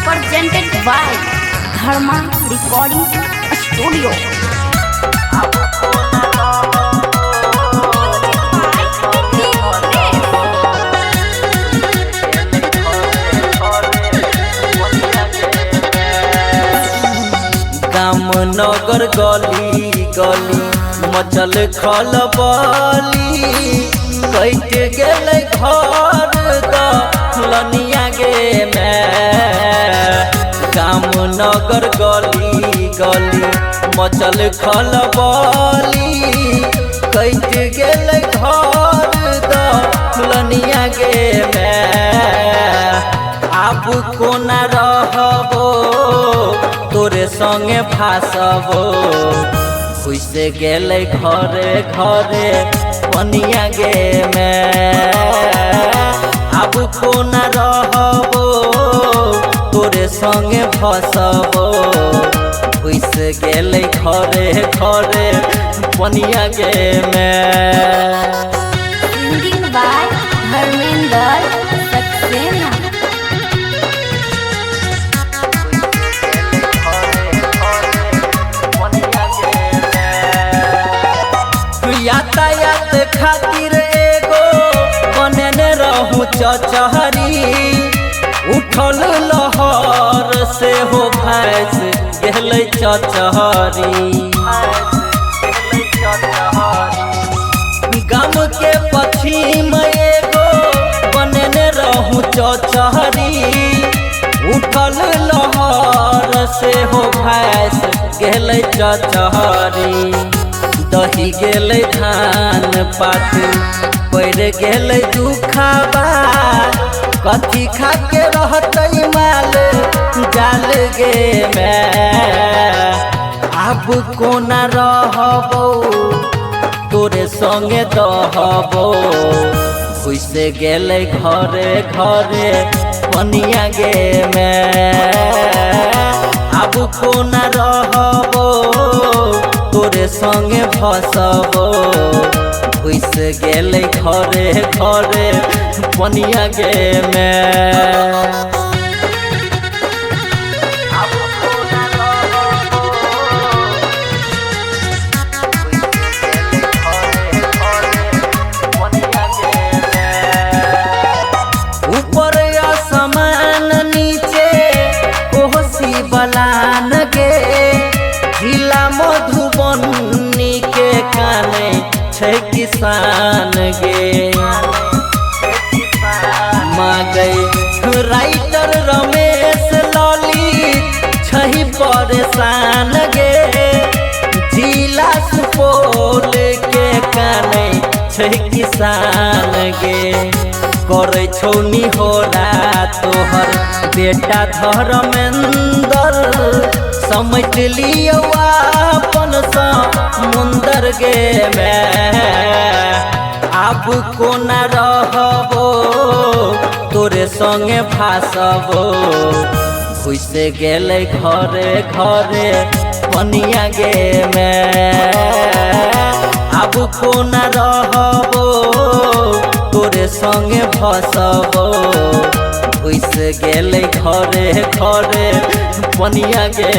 presented by Dharma Recording Studio. नगर गली गली मचल खलबली कैट गेल घर दलनिया गे गाम नगर गली गली मचल खलबली कैट गेल घर दलनिया गे आब कोना रहबो तोरे संगे भासबो घुसे गेले घरे घरे पनिया गे आब कोना रहबो तोरे संगे भसबो घुसे गेले घरे घरे पनिया गे Singing by Dharmender Saxena. यातायात खातिर एगो बनेने रहूं चचहरी उठल लहर से हो भैंस गेलै चचहरी गाम के पश्चिम एगो बनेने रहूं चचहरी उठल लहर से हो भैंस गेलै चचहरी दही गेलै धान पात पड़ गेलै दुखाबा कथी खा के रहतै माल जाल गे आब कोना रहबो तोरे संगे दहबो घुसे गेलै घरे घरे पनिया गे आब कोना रहबो तोरे संगे भसबो घुस गेलै घरे घरे पनिया गे ऊपर आसमान नीचे कोहसी बलान गे जिला मधुबनी के काने छै किसान गे मांगै राइटर रमेश ललित छै परेशान गे जिला सुपौल के काने छै किसान गे करे छौनी होला तोहर बेटा धर्मेंदर समझ लियो अपन समुंदर गे आब कोना रहबो तोरे संगे भासबो घुसे गेलै घरे घरे पनिया गे आब कोना रहबो तोरे संगे भसबो घुस गेलै घरे घरे पनिया गे